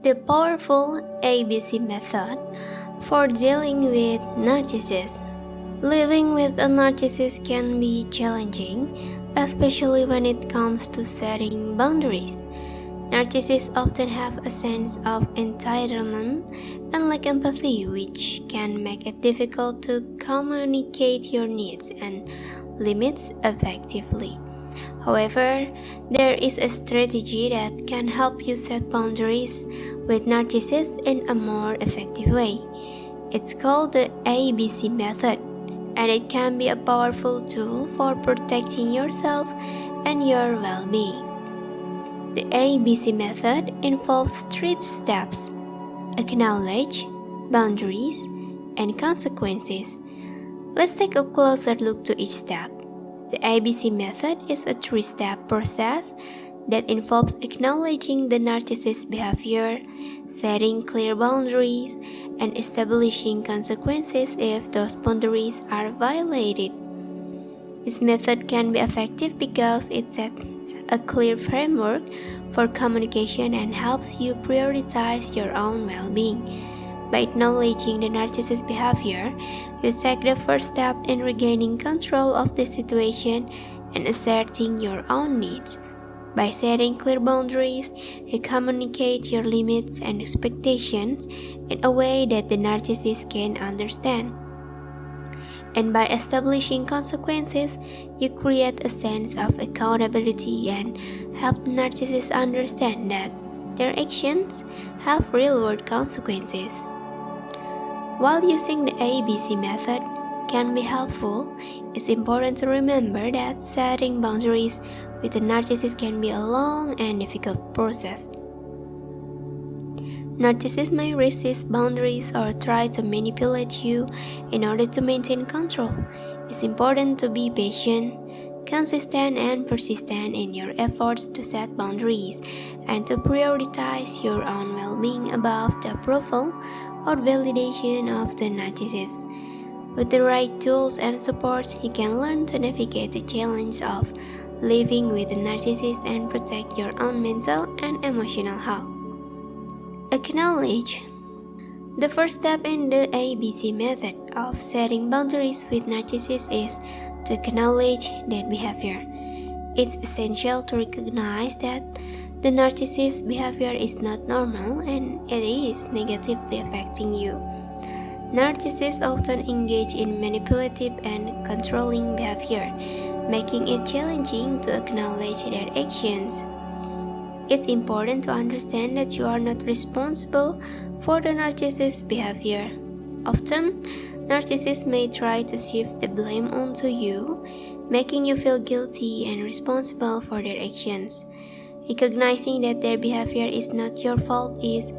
The powerful ABC method for dealing with narcissists. Living with a narcissist can be challenging, especially when it comes to setting boundaries. Narcissists often have a sense of entitlement and lack empathy, which can make it difficult to communicate your needs and limits effectively. However, there is a strategy that can help you set boundaries with narcissists in a more effective way. It's called the ABC method, and it can be a powerful tool for protecting yourself and your well-being. The ABC method involves 3 steps: acknowledge, boundaries, and consequences. Let's take a closer look to each step. The ABC method is a 3-step process that involves acknowledging the narcissist's behavior, setting clear boundaries, and establishing consequences if those boundaries are violated. This method can be effective because it sets a clear framework for communication and helps you prioritize your own well-being. By acknowledging the narcissist's behavior, you take the first step in regaining control of the situation and asserting your own needs. By setting clear boundaries, you communicate your limits and expectations in a way that the narcissist can understand. And by establishing consequences, you create a sense of accountability and help the narcissist understand that their actions have real-world consequences. While using the ABC method can be helpful, it's important to remember that setting boundaries with a narcissist can be a long and difficult process. Narcissists may resist boundaries or try to manipulate you in order to maintain control. It's important to be patient, consistent, and persistent in your efforts to set boundaries and to prioritize your own well-being above the approval or validation of the narcissist. With the right tools and support, you can learn to navigate the challenge of living with a narcissist and protect your own mental and emotional health. Acknowledge. The first step in the ABC method of setting boundaries with narcissists is to acknowledge that behavior. It's essential to recognize that the narcissist's behavior is not normal and it is negatively affecting you. Narcissists often engage in manipulative and controlling behavior, making it challenging to acknowledge their actions. It's important to understand that you are not responsible for the narcissist's behavior. Often, narcissists may try to shift the blame onto you, making you feel guilty and responsible for their actions. Recognizing that their behavior is not your fault is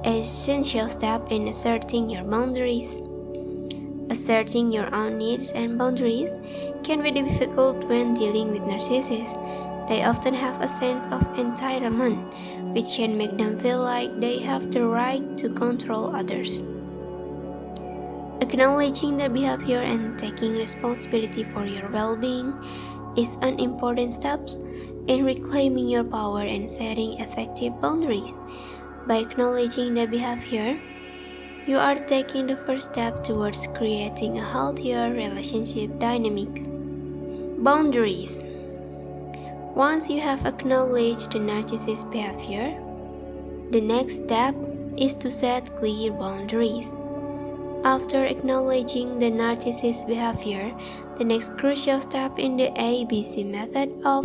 an essential step in asserting your boundaries. Asserting your own needs and boundaries can be difficult when dealing with narcissists. They often have a sense of entitlement, which can make them feel like they have the right to control others. Acknowledging their behavior and taking responsibility for your well-being is an important step in reclaiming your power and setting effective boundaries. By acknowledging their behavior, you are taking the first step towards creating a healthier relationship dynamic. Boundaries. Once you have acknowledged the narcissist's behavior, the next step is to set clear boundaries. After acknowledging the narcissist's behavior, the next crucial step in the ABC method of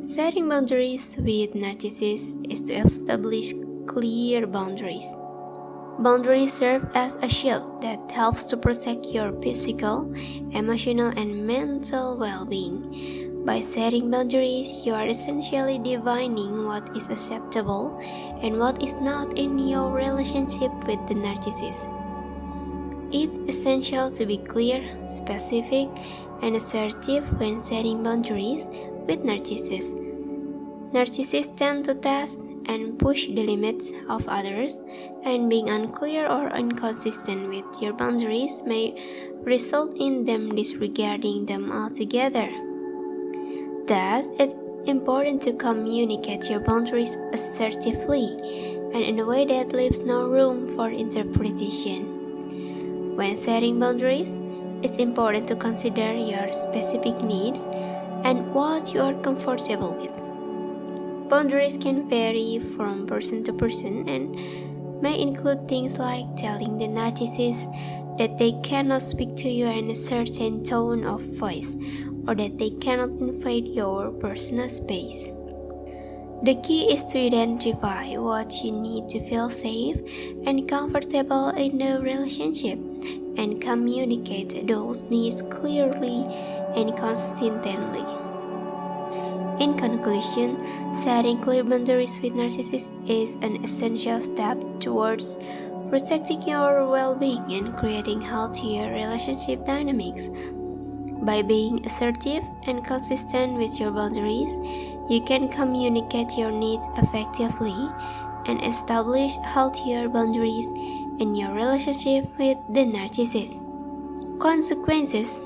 setting boundaries with narcissists is to establish clear boundaries. Boundaries serve as a shield that helps to protect your physical, emotional, and mental well-being. By setting boundaries, you are essentially defining what is acceptable and what is not in your relationship with the narcissist. It's essential to be clear, specific, and assertive when setting boundaries with narcissists. Narcissists tend to test and push the limits of others, and being unclear or inconsistent with your boundaries may result in them disregarding them altogether. Thus, it's important to communicate your boundaries assertively, and in a way that leaves no room for interpretation. When setting boundaries, it's important to consider your specific needs and what you are comfortable with. Boundaries can vary from person to person and may include things like telling the narcissist that they cannot speak to you in a certain tone of voice or that they cannot invade your personal space. The key is to identify what you need to feel safe and comfortable in the relationship and communicate those needs clearly and consistently. In conclusion, setting clear boundaries with narcissists is an essential step towards protecting your well-being and creating healthier relationship dynamics. By being assertive and consistent with your boundaries, you can communicate your needs effectively and establish healthier boundaries in your relationship with the narcissist. Consequences.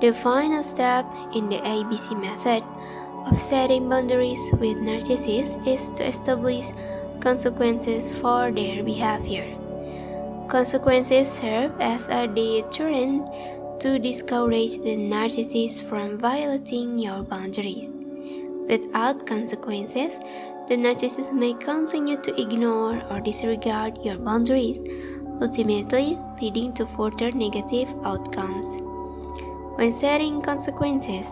The final step in the ABC method of setting boundaries with narcissists is to establish consequences for their behavior. Consequences serve as a deterrent to discourage the narcissist from violating your boundaries. Without consequences, the narcissist may continue to ignore or disregard your boundaries, ultimately leading to further negative outcomes. When setting consequences,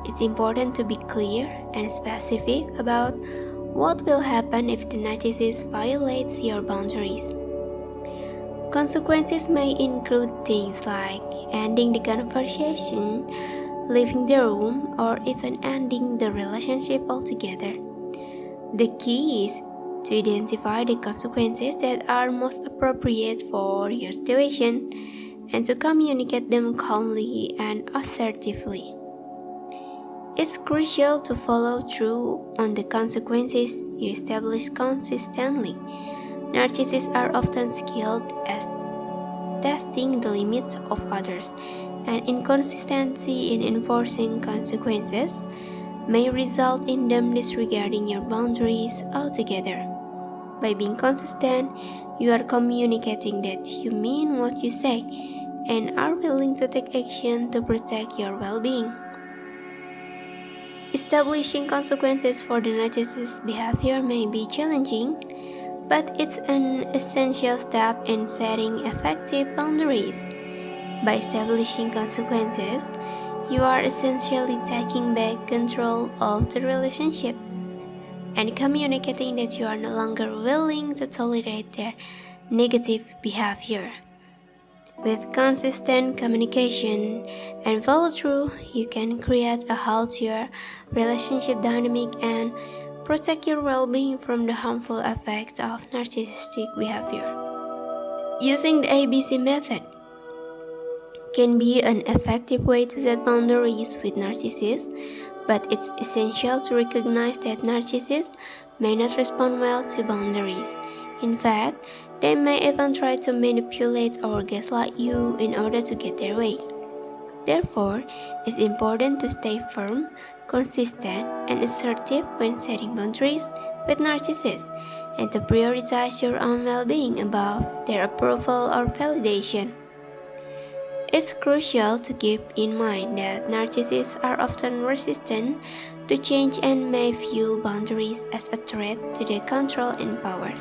it's important to be clear and specific about what will happen if the narcissist violates your boundaries. Consequences may include things like ending the conversation, leaving the room, or even ending the relationship altogether. The key is to identify the consequences that are most appropriate for your situation and to communicate them calmly and assertively. It's crucial to follow through on the consequences you establish consistently. Narcissists are often skilled at testing the limits of others, and inconsistency in enforcing consequences may result in them disregarding your boundaries altogether. By being consistent, you are communicating that you mean what you say and are willing to take action to protect your well-being. Establishing consequences for the narcissist's behavior may be challenging, but it's an essential step in setting effective boundaries. By establishing consequences, you are essentially taking back control of the relationship and communicating that you are no longer willing to tolerate their negative behavior. With consistent communication and follow-through, you can create a healthier relationship dynamic and protect your well-being from the harmful effects of narcissistic behavior. Using the ABC method can be an effective way to set boundaries with narcissists, but it's essential to recognize that narcissists may not respond well to boundaries. In fact, they may even try to manipulate or gaslight you in order to get their way. Therefore, it's important to stay firm, consistent, and assertive when setting boundaries with narcissists, and to prioritize your own well-being above their approval or validation. It's crucial to keep in mind that narcissists are often resistant to change and may view boundaries as a threat to their control and power.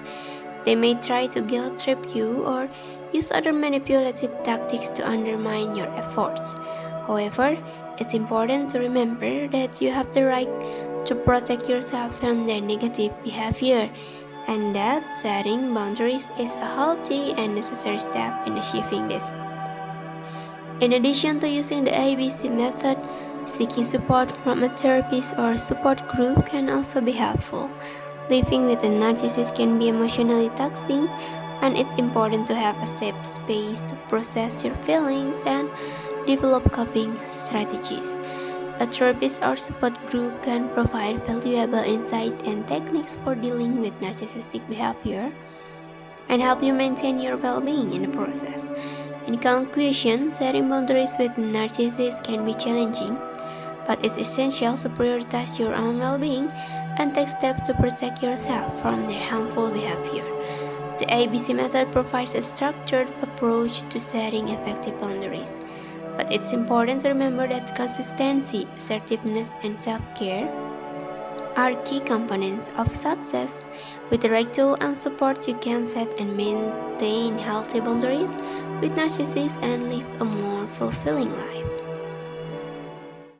They may try to guilt trip you or use other manipulative tactics to undermine your efforts. However, it's important to remember that you have the right to protect yourself from their negative behavior, and that setting boundaries is a healthy and necessary step in achieving this. In addition to using the ABC method, seeking support from a therapist or support group can also be helpful. Living with a narcissist can be emotionally taxing, and it's important to have a safe space to process your feelings and develop coping strategies. A therapist or support group can provide valuable insight and techniques for dealing with narcissistic behavior and help you maintain your well-being in the process. In conclusion, setting boundaries with narcissists can be challenging, but it's essential to prioritize your own well-being and take steps to protect yourself from their harmful behavior. The ABC method provides a structured approach to setting effective boundaries, but it's important to remember that consistency, assertiveness, and self-care are key components of success. With the right tool and support, you can set and maintain healthy boundaries with narcissists and live a more fulfilling life.